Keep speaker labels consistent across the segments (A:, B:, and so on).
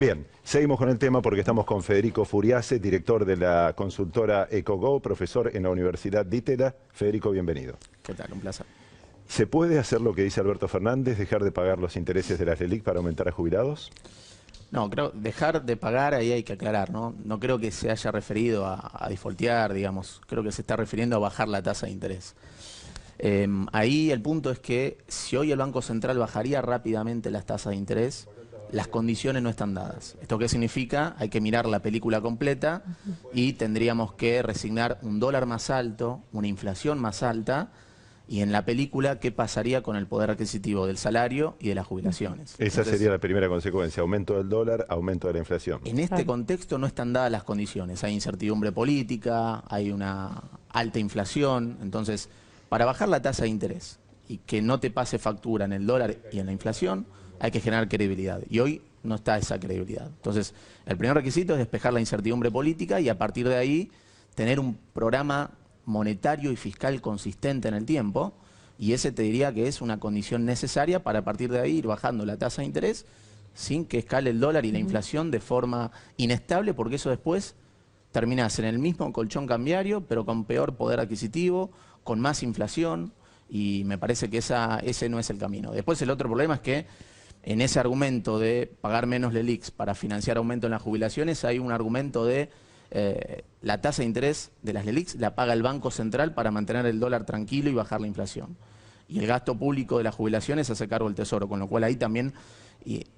A: Bien, seguimos con el tema porque estamos con Federico Furiase, director de la consultora EcoGo, profesor en la Universidad DITELA. Federico, bienvenido.
B: ¿Qué tal? Un placer.
A: ¿Se puede hacer lo que dice Alberto Fernández, dejar de pagar los intereses de las LELIQ para aumentar a jubilados?
B: No, creo dejar de pagar ahí hay que aclarar, ¿no? No creo que se haya referido a defaultear, digamos. Creo que se está refiriendo a bajar la tasa de interés. Ahí el punto es que si hoy el Banco Central bajaría rápidamente las tasas de interés, las condiciones no están dadas. ¿Esto qué significa? Hay que mirar la película completa y tendríamos que resignar un dólar más alto, una inflación más alta, y en la película, ¿qué pasaría con el poder adquisitivo del salario y de las jubilaciones?
A: Esa sería la primera consecuencia, aumento del dólar, aumento de la inflación.
B: En este contexto no están dadas las condiciones. Hay incertidumbre política, hay una alta inflación. Entonces, para bajar la tasa de interés y que no te pase factura en el dólar y en la inflación, hay que generar credibilidad. Y hoy no está esa credibilidad. Entonces, el primer requisito es despejar la incertidumbre política y a partir de ahí tener un programa monetario y fiscal consistente en el tiempo, y ese te diría que es una condición necesaria para a partir de ahí ir bajando la tasa de interés sin que escale el dólar y la inflación de forma inestable, porque eso después terminás en el mismo colchón cambiario, pero con peor poder adquisitivo, con más inflación, y me parece que ese no es el camino. Después el otro problema es que en ese argumento de pagar menos LELIQs para financiar aumento en las jubilaciones hay un argumento de la tasa de interés de las LELIQs la paga el Banco Central para mantener el dólar tranquilo y bajar la inflación. Y el gasto público de las jubilaciones hace cargo el Tesoro, con lo cual ahí también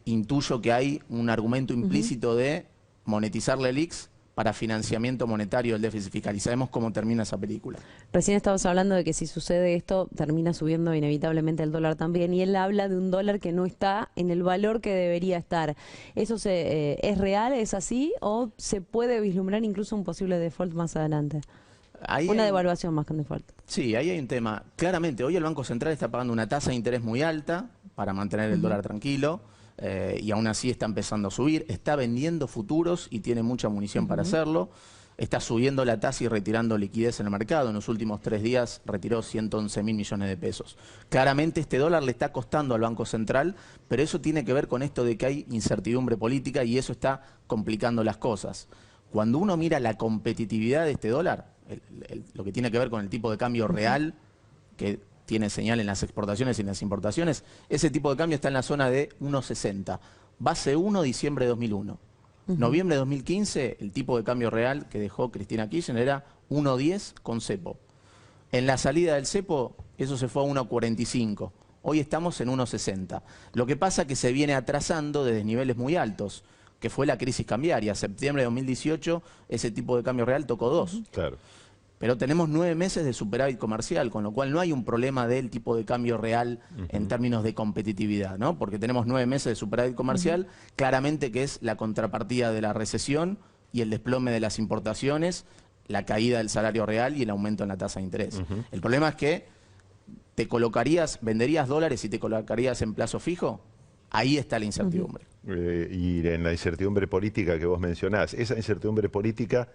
B: intuyo que hay un argumento implícito de monetizar LELIQs para financiamiento monetario del déficit fiscal. Y sabemos cómo termina esa película.
C: Recién estabas hablando de que si sucede esto, termina subiendo inevitablemente el dólar también. Y él habla de un dólar que no está en el valor que debería estar. ¿Eso es real, es así? ¿O se puede vislumbrar incluso un posible default más adelante? Una devaluación más que un default.
B: Sí, ahí hay un tema. Claramente, hoy el Banco Central está pagando una tasa de interés muy alta para mantener el dólar tranquilo. Y aún así está empezando a subir, está vendiendo futuros y tiene mucha munición para hacerlo, está subiendo la tasa y retirando liquidez en el mercado. En los últimos 3 días retiró 111.000 millones de pesos. Claramente este dólar le está costando al Banco Central, pero eso tiene que ver con esto de que hay incertidumbre política y eso está complicando las cosas. Cuando uno mira la competitividad de este dólar, lo que tiene que ver con el tipo de cambio real, que tiene señal en las exportaciones y en las importaciones, ese tipo de cambio está en la zona de 1,60. Base 1, diciembre de 2001. Noviembre de 2015, el tipo de cambio real que dejó Cristina Kirchner era 1,10 con cepo. En la salida del cepo, eso se fue a 1,45. Hoy estamos en 1,60. Lo que pasa es que se viene atrasando desde niveles muy altos, que fue la crisis cambiaria. Septiembre de 2018, ese tipo de cambio real tocó 2.
A: Claro.
B: Pero tenemos 9 meses de superávit comercial, con lo cual no hay un problema del tipo de cambio real en términos de competitividad, ¿no? Porque tenemos 9 meses de superávit comercial, claramente que es la contrapartida de la recesión y el desplome de las importaciones, la caída del salario real y el aumento en la tasa de interés. El problema es que venderías dólares y te colocarías en plazo fijo. Ahí está la incertidumbre.
A: Y en la incertidumbre política que vos mencionás, ¿esa incertidumbre política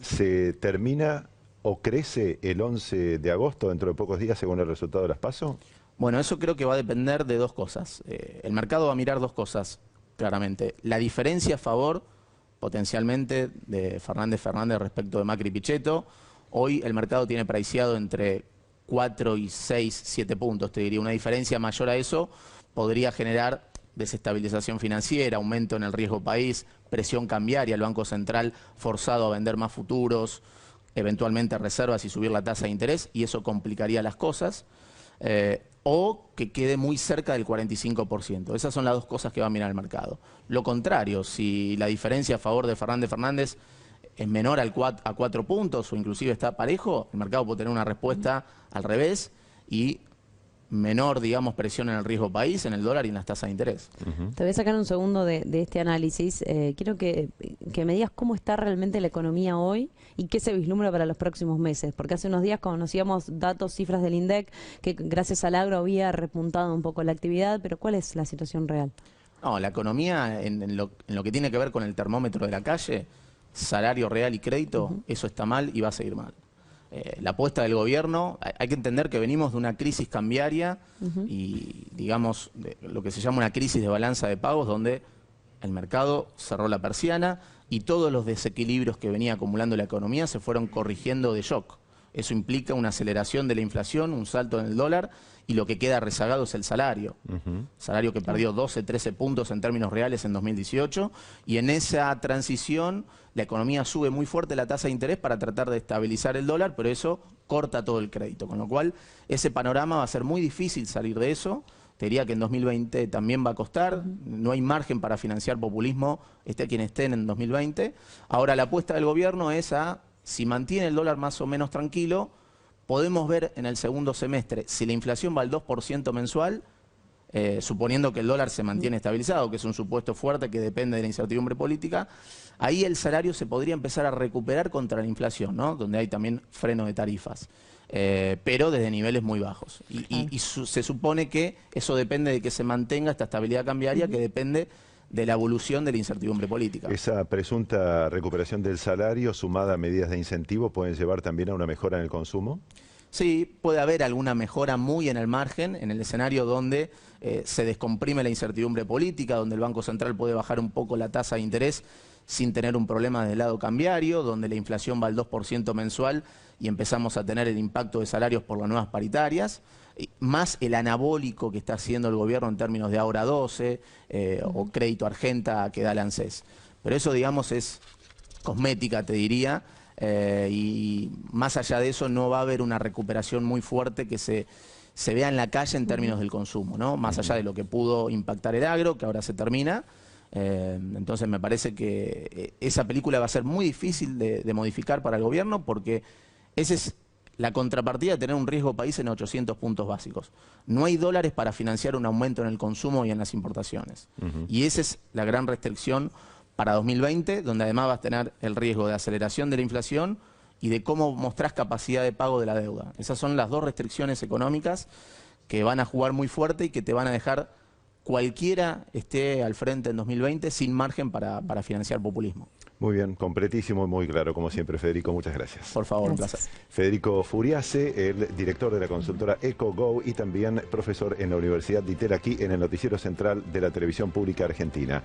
A: se termina o crece el 11 de agosto, dentro de pocos días, según el resultado de las PASO?
B: Bueno, eso creo que va a depender de dos cosas. El mercado va a mirar dos cosas, claramente. La diferencia a favor, potencialmente, de Fernández respecto de Macri y Pichetto. Hoy el mercado tiene priceado entre 4 y 6, 7 puntos, te diría. Una diferencia mayor a eso podría generar desestabilización financiera, aumento en el riesgo país, presión cambiaria, el Banco Central forzado a vender más futuros, eventualmente reservas y subir la tasa de interés, y eso complicaría las cosas, o que quede muy cerca del 45%. Esas son las dos cosas que va a mirar el mercado. Lo contrario, si la diferencia a favor de Fernández es menor a 4 puntos o inclusive está parejo, el mercado puede tener una respuesta al revés y menor, digamos, presión en el riesgo país, en el dólar y en las tasas de interés.
C: Te voy a sacar un segundo de este análisis. Quiero que me digas cómo está realmente la economía hoy y qué se vislumbra para los próximos meses. Porque hace unos días conocíamos datos, cifras del INDEC, que gracias al agro había repuntado un poco la actividad, pero ¿cuál es la situación real?
B: No, la economía, en lo que tiene que ver con el termómetro de la calle, salario real y crédito, eso está mal y va a seguir mal. La apuesta del gobierno, hay que entender que venimos de una crisis cambiaria y, digamos, de lo que se llama una crisis de balanza de pagos, donde el mercado cerró la persiana y todos los desequilibrios que venía acumulando la economía se fueron corrigiendo de shock. Eso implica una aceleración de la inflación, un salto en el dólar, y lo que queda rezagado es el salario. Salario que perdió 12, 13 puntos en términos reales en 2018, y en esa transición la economía sube muy fuerte la tasa de interés para tratar de estabilizar el dólar, pero eso corta todo el crédito, con lo cual ese panorama va a ser muy difícil salir de eso. Te diría que en 2020 también va a costar, no hay margen para financiar populismo, esté quien esté en 2020. Ahora la apuesta del gobierno es a, si mantiene el dólar más o menos tranquilo, podemos ver en el segundo semestre si la inflación va al 2% mensual, suponiendo que el dólar se mantiene estabilizado, que es un supuesto fuerte que depende de la incertidumbre política, ahí el salario se podría empezar a recuperar contra la inflación, ¿no? Donde hay también freno de tarifas, pero desde niveles muy bajos. Y se supone que eso depende de que se mantenga esta estabilidad cambiaria, que depende de la evolución de la incertidumbre política.
A: Esa presunta recuperación del salario sumada a medidas de incentivo pueden llevar también a una mejora en el consumo.
B: Sí, puede haber alguna mejora muy en el margen, en el escenario donde se descomprime la incertidumbre política, donde el Banco Central puede bajar un poco la tasa de interés sin tener un problema del lado cambiario, donde la inflación va al 2% mensual y empezamos a tener el impacto de salarios por las nuevas paritarias, más el anabólico que está haciendo el gobierno en términos de Ahora 12 o crédito Argenta que da el ANSES. Pero eso, digamos, es cosmética, te diría, y más allá de eso no va a haber una recuperación muy fuerte que se vea en la calle en términos del consumo, ¿no? Más allá de lo que pudo impactar el agro, que ahora se termina. Entonces me parece que esa película va a ser muy difícil de modificar para el gobierno, porque esa es la contrapartida de tener un riesgo país en 800 puntos básicos. No hay dólares para financiar un aumento en el consumo y en las importaciones. Y esa es la gran restricción para 2020, donde además vas a tener el riesgo de aceleración de la inflación y de cómo mostrás capacidad de pago de la deuda. Esas son las dos restricciones económicas que van a jugar muy fuerte y que te van a dejar, cualquiera esté al frente en 2020, sin margen para financiar populismo.
A: Muy bien, completísimo y muy claro, como siempre, Federico, muchas gracias.
B: Por favor,
C: Gracias.
B: un placer.
A: Federico Furiase, el director de la consultora EcoGo y también profesor en la Universidad de ITER, aquí en el Noticiero Central de la Televisión Pública Argentina.